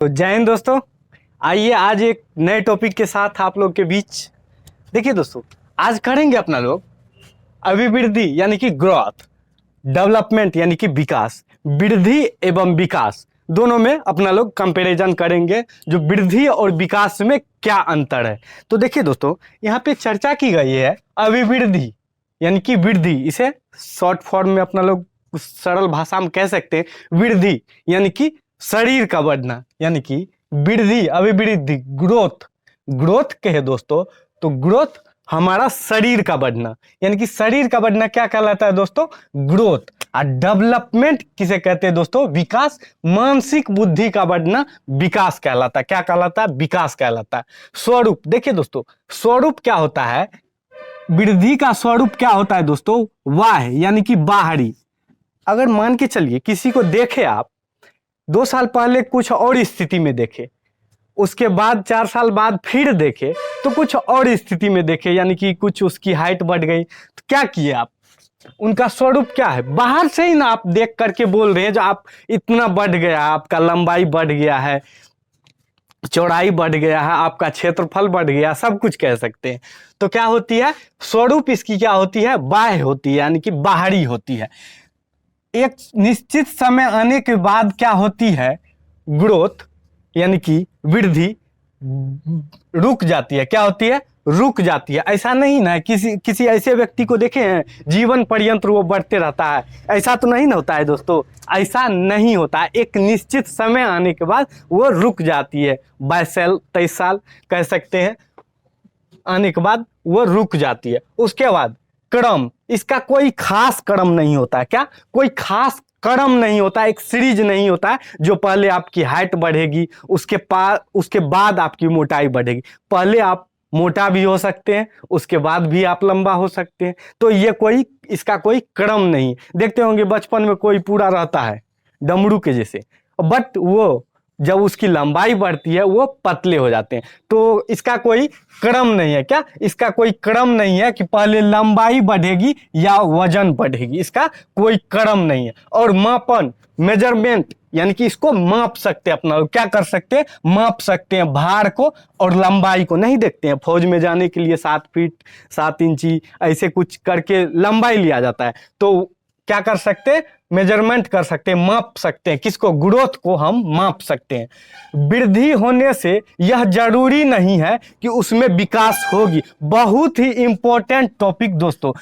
तो जय हिंद दोस्तों। आइए आज एक नए टॉपिक के साथ आप लोग के बीच। देखिए दोस्तों, आज करेंगे अपना लोग अभिवृद्धि यानी कि ग्रोथ, डेवलपमेंट यानी कि विकास, वृद्धि एवं विकास दोनों में अपना लोग कंपैरिजन करेंगे। जो वृद्धि और विकास में क्या अंतर है, तो देखिए दोस्तों, यहाँ पे चर्चा की गई है अभिवृद्धि यानी कि वृद्धि। इसे शॉर्ट फॉर्म में अपना लोग सरल भाषा में कह सकते हैं वृद्धि यानी कि शरीर का बढ़ना, यानी कि वृद्धि अभिवृद्धि ग्रोथ। ग्रोथ कहे दोस्तों तो ग्रोथ हमारा शरीर का बढ़ना, यानी कि शरीर का बढ़ना क्या कहलाता है दोस्तों? ग्रोथ। और डेवलपमेंट किसे कहते हैं दोस्तों? विकास। मानसिक बुद्धि का बढ़ना विकास कहलाता है। क्या कहलाता है? विकास कहलाता है। स्वरूप देखिए दोस्तों, स्वरूप क्या होता है? वृद्धि का स्वरूप क्या होता है दोस्तों? बाह्य यानी कि बाहरी। अगर मान के चलिए किसी को देखे आप 2 साल पहले कुछ और स्थिति में देखे, उसके बाद 4 साल बाद फिर देखे तो कुछ और स्थिति में देखे, यानी कि कुछ उसकी हाइट बढ़ गई, तो क्या किए आप? उनका स्वरूप क्या है? बाहर से ही ना आप देख करके बोल रहे हैं जो आप इतना बढ़ गया, आपका लंबाई बढ़ गया है, चौड़ाई बढ़ गया है, आपका क्षेत्रफल बढ़ गया, सब कुछ कह सकते हैं। तो क्या होती है? स्वरूप इसकी क्या होती है? बाह्य होती है, यानी कि बाहरी होती है। एक निश्चित समय आने के बाद क्या होती है? ग्रोथ यानी कि वृद्धि रुक जाती है। क्या होती है? रुक जाती है। ऐसा नहीं ना किसी ऐसे व्यक्ति को देखे हैं जीवन पर्यंत वो बढ़ते रहता है, ऐसा तो नहीं ना होता है दोस्तों। ऐसा नहीं होता है। एक निश्चित समय आने के बाद वो रुक जाती है। 22 साल 23 साल कह सकते हैं आने के बाद वो रुक जाती है। उसके बाद क्रम, इसका कोई खास क्रम नहीं होता। क्या? कोई खास क्रम नहीं होता, एक सीरीज नहीं होता है जो पहले आपकी हाइट बढ़ेगी उसके बाद आपकी मोटाई बढ़ेगी। पहले आप मोटा भी हो सकते हैं, उसके बाद भी आप लंबा हो सकते हैं। तो ये इसका कोई क्रम नहीं। देखते होंगे बचपन में कोई पूरा रहता है डमरू के जैसे, बट वो जब उसकी लंबाई बढ़ती है वो पतले हो जाते हैं। तो इसका कोई क्रम नहीं है। क्या? इसका कोई क्रम नहीं है कि पहले लंबाई बढ़ेगी या वजन बढ़ेगी, इसका कोई क्रम नहीं है। और मापन, मेजरमेंट, यानी कि इसको माप सकते हैं अपना लोग। क्या कर सकते हैं? माप सकते हैं भार को और लंबाई को। नहीं देखते हैं फौज में जाने के लिए 7 फीट 7 इंची ऐसे कुछ करके लंबाई लिया जाता है। तो क्या कर सकते हैं? मेजरमेंट कर सकते हैं, माप सकते हैं। किसको? ग्रोथ को हम माप सकते हैं। वृद्धि होने से यह जरूरी नहीं है कि उसमें विकास होगी। बहुत ही इंपॉर्टेंट टॉपिक दोस्तों,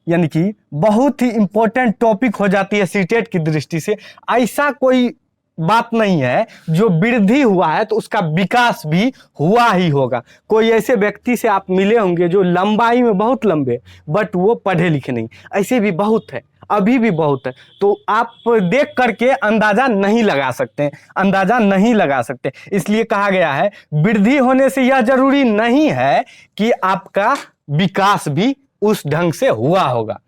यानी कि बहुत ही इंपॉर्टेंट टॉपिक हो जाती है सीटेट की दृष्टि से। ऐसा कोई बात नहीं है जो वृद्धि हुआ है तो उसका विकास भी हुआ ही होगा। कोई ऐसे व्यक्ति से आप मिले होंगे जो लंबाई में बहुत लंबे बट वो पढ़े लिखे नहीं, ऐसे भी बहुत है, अभी भी बहुत है। तो आप देख करके अंदाजा नहीं लगा सकते, अंदाजा नहीं लगा सकते। इसलिए कहा गया है वृद्धि होने से यह जरूरी नहीं है कि आपका विकास भी उस ढंग से हुआ होगा।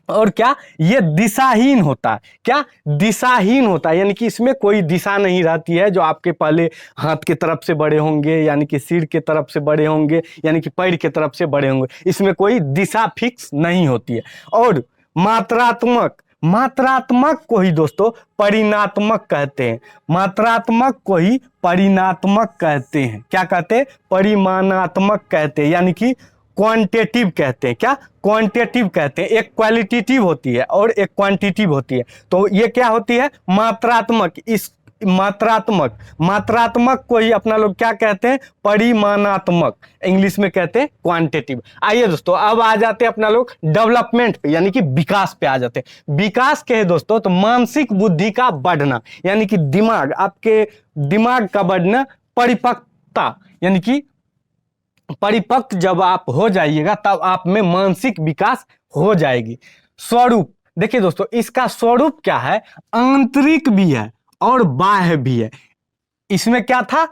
और क्या? ये दिशाहीन होता है। क्या? दिशाहीन होता है, यानी कि इसमें कोई दिशा नहीं रहती है। जो आपके पहले हाथ की तरफ से बड़े होंगे, यानी कि सिर की तरफ से बड़े होंगे, यानी कि पैर की तरफ से बड़े होंगे, इसमें कोई दिशा फिक्स नहीं होती है। और मात्रात्मक, मात्रात्मक को ही दोस्तों परिणात्मक कहते हैं। मात्रात्मक को ही परिणात्मक कहते हैं। क्या कहते हैं? परिमाणात्मक कहते हैं, यानी कि क्वांटिटेटिव कहते हैं। क्या? क्वांटिटेटिव कहते हैं। एक क्वालिटेटिव होती है और एक क्वांटिटिव होती है। तो ये क्या होती है? मात्रात्मक। इस मात्रात्मक, मात्रात्मक को ही अपना लोग क्या कहते हैं? परिमाणात्मक, इंग्लिश में कहते हैं क्वांटिटेटिव। आइए दोस्तों, अब आ जाते हैं अपना लोग डेवलपमेंट पे, यानी कि विकास पे आ जाते हैं। विकास कहे दोस्तों तो मानसिक बुद्धि का बढ़ना, यानी कि दिमाग, आपके दिमाग का बढ़ना, परिपक्वता, यानी कि परिपक्व जब आप हो जाइएगा तब आप में मानसिक विकास हो जाएगी। स्वरूप देखिए दोस्तों, इसका स्वरूप क्या है? आंतरिक भी है और बाह्य भी है। इसमें क्या था?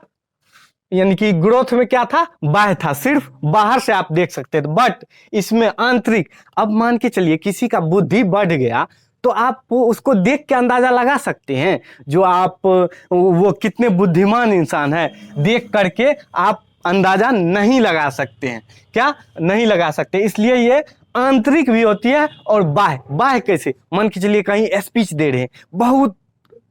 यानी कि ग्रोथ में क्या था? बाह्य था, सिर्फ बाहर से आप देख सकते थे, बट इसमें आंतरिक। अब मान के चलिए किसी का बुद्धि बढ़ गया तो आप उसको देख के अंदाजा लगा सकते हैं जो आप वो कितने बुद्धिमान इंसान है, देख करके आप अंदाजा नहीं लगा सकते हैं। क्या? नहीं लगा सकते। इसलिए ये आंतरिक भी होती है और बाह्य। बाह्य कैसे? मान के चलिए कहीं स्पीच दे रहे हैं, बहुत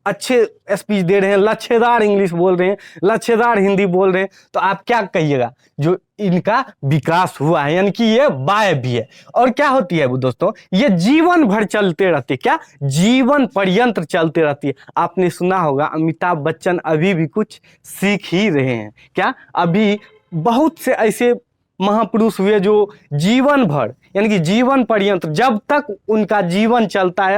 अच्छे स्पीच दे रहे हैं, लच्छेदार इंग्लिश बोल रहे हैं, लच्छेदार हिंदी बोल रहे हैं, तो आप क्या कहिएगा, जो इनका विकास हुआ है, यानी कि ये वायब भी है। और क्या होती है वो दोस्तों, ये जीवन भर चलते रहती है, क्या जीवन पर्यंत चलते रहती है। आपने सुना होगा अमिताभ बच्चन अभी भी कुछ सीख ही रहे हैं, क्या अभी बहुत से ऐसे महापुरुष हुए जो जीवन भर यानी कि जीवन पर्यंत, जब तक उनका जीवन चलता है,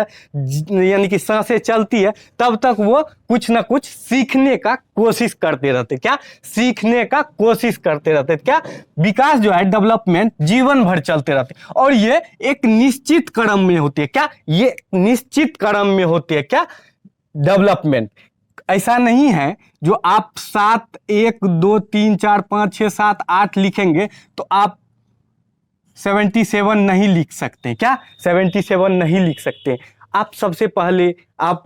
यानी कि सांसें चलती है, तब तक वो कुछ ना कुछ सीखने का कोशिश करते रहते, क्या सीखने का कोशिश करते रहते, क्या विकास जो है, डेवलपमेंट जीवन भर चलते रहते, और ये एक निश्चित क्रम में होती है, क्या ये निश्चित क्रम में होती है, क्या डेवलपमेंट। ऐसा नहीं है जो आप 7 1 2 3 4 5 6 7 8 लिखेंगे तो आप 77 नहीं लिख सकते, क्या 77 नहीं लिख सकते। आप सबसे पहले आप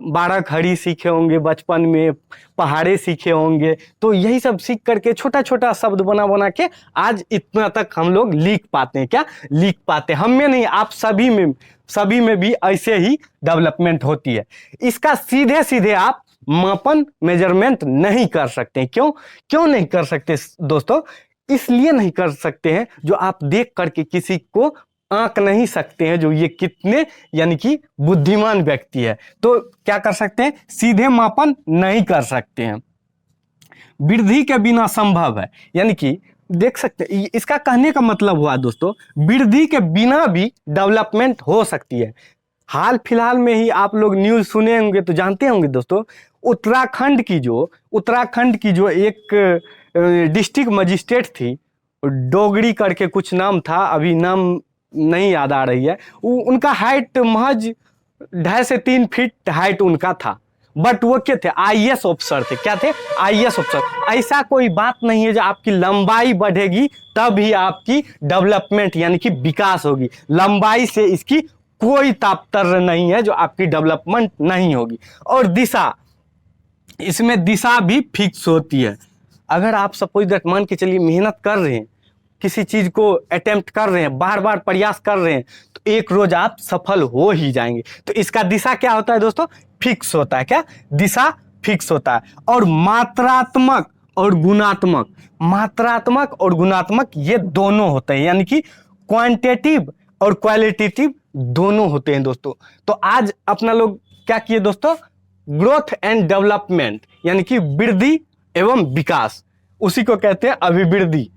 12 खड़ी सीखे होंगे बचपन में, पहाड़े सीखे होंगे, तो यही सब सीख करके छोटा छोटा शब्द बना बना के आज इतना तक हम लोग लिख पाते हैं, क्या लिख पाते हैं। हम में नहीं, आप सभी में भी ऐसे ही डेवलपमेंट होती है। इसका सीधे सीधे आप मापन मेजरमेंट नहीं कर सकते। क्यों नहीं कर सकते दोस्तों? इसलिए नहीं कर सकते हैं जो आप देख करके किसी को आंक नहीं सकते हैं जो ये कितने यानी कि बुद्धिमान व्यक्ति है, तो क्या कर सकते हैं, सीधे मापन नहीं कर सकते हैं। वृद्धि के बिना संभव है, यानी कि देख सकते हैं, इसका कहने का मतलब हुआ दोस्तों, वृद्धि के बिना भी डेवलपमेंट हो सकती है। हाल फिलहाल में ही आप लोग न्यूज़ सुने होंगे तो जानते होंगे दोस्तों, उत्तराखंड की जो एक डिस्ट्रिक्ट मजिस्ट्रेट थी, डोगरी करके कुछ नाम था, अभी नाम नहीं याद आ रही है, उनका हाइट महज 2.5 से 3 फीट हाइट उनका था, बट वो क्या थे, आईएएस ऑफिसर थे। क्या थे? IAS officer. ऐसा कोई बात नहीं है जो आपकी लंबाई बढ़ेगी तभी आपकी डेवलपमेंट यानी कि विकास होगी। लंबाई से इसकी कोई तात्पर्य नहीं है जो आपकी डेवलपमेंट नहीं होगी। और दिशा, इसमें दिशा भी फिक्स होती है। अगर आप सपोज दैट मान के चलिए मेहनत कर रहे हैं, किसी चीज को अटेम्प्ट कर रहे हैं, बार बार प्रयास कर रहे हैं, तो एक रोज आप सफल हो ही जाएंगे। तो इसका दिशा क्या होता है दोस्तों? फिक्स होता है। क्या दिशा फिक्स होता है। और मात्रात्मक और गुणात्मक ये दोनों होते हैं, यानी कि क्वांटिटेटिव और क्वालिटेटिव दोनों होते हैं दोस्तों। तो आज अपना लोग क्या किए दोस्तों, ग्रोथ एंड डेवलपमेंट यानी कि वृद्धि एवं विकास, उसी को कहते हैं अभिवृद्धि।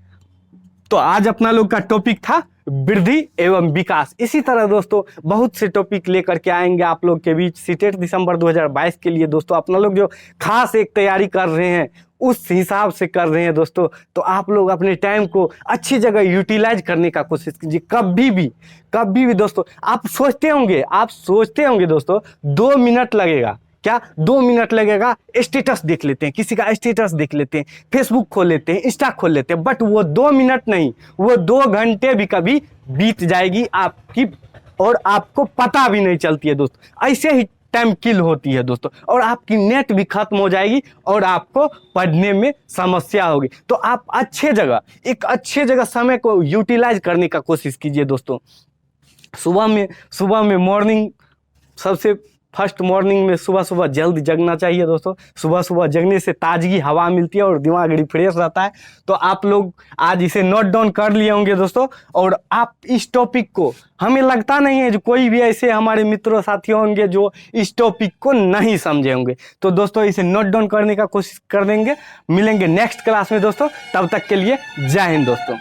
तो आज अपना लोग का टॉपिक था वृद्धि एवं विकास। इसी तरह दोस्तों बहुत से टॉपिक लेकर के आएंगे आप लोग के बीच। सीटेट दिसंबर 2022 के लिए दोस्तों अपना लोग जो खास एक तैयारी कर रहे हैं उस हिसाब से कर रहे हैं दोस्तों। तो आप लोग अपने टाइम को अच्छी जगह यूटिलाइज करने का कोशिश कीजिए। कभी भी दोस्तों आप सोचते होंगे दोस्तों 2 मिनट लगेगा, क्या 2 मिनट लगेगा, स्टेटस देख लेते हैं, किसी का स्टेटस देख लेते हैं, फेसबुक खोल लेते हैं, इंस्टा खोल लेते हैं, बट वो 2 मिनट नहीं, वो 2 घंटे भी कभी बीत जाएगी आपकी और आपको पता भी नहीं चलती है दोस्तों। ऐसे ही टाइम किल होती है दोस्तों, और आपकी नेट भी खत्म हो जाएगी और आपको पढ़ने में समस्या होगी। तो आप एक अच्छे जगह समय को यूटिलाइज करने का कोशिश कीजिए दोस्तों। सुबह में मॉर्निंग, सबसे फर्स्ट मॉर्निंग में सुबह जल्द जगना चाहिए दोस्तों। सुबह जगने से ताजगी हवा मिलती है और दिमाग रिफ्रेश रहता है। तो आप लोग आज इसे नोट डाउन कर लिए होंगे दोस्तों। और आप इस टॉपिक को, हमें लगता नहीं है जो कोई भी ऐसे हमारे मित्रों साथियों होंगे जो इस टॉपिक को नहीं समझे होंगे। तो दोस्तों इसे नोट डाउन करने का कोशिश कर देंगे। मिलेंगे नेक्स्ट क्लास में दोस्तों, तब तक के लिए जय हिंद दोस्तों।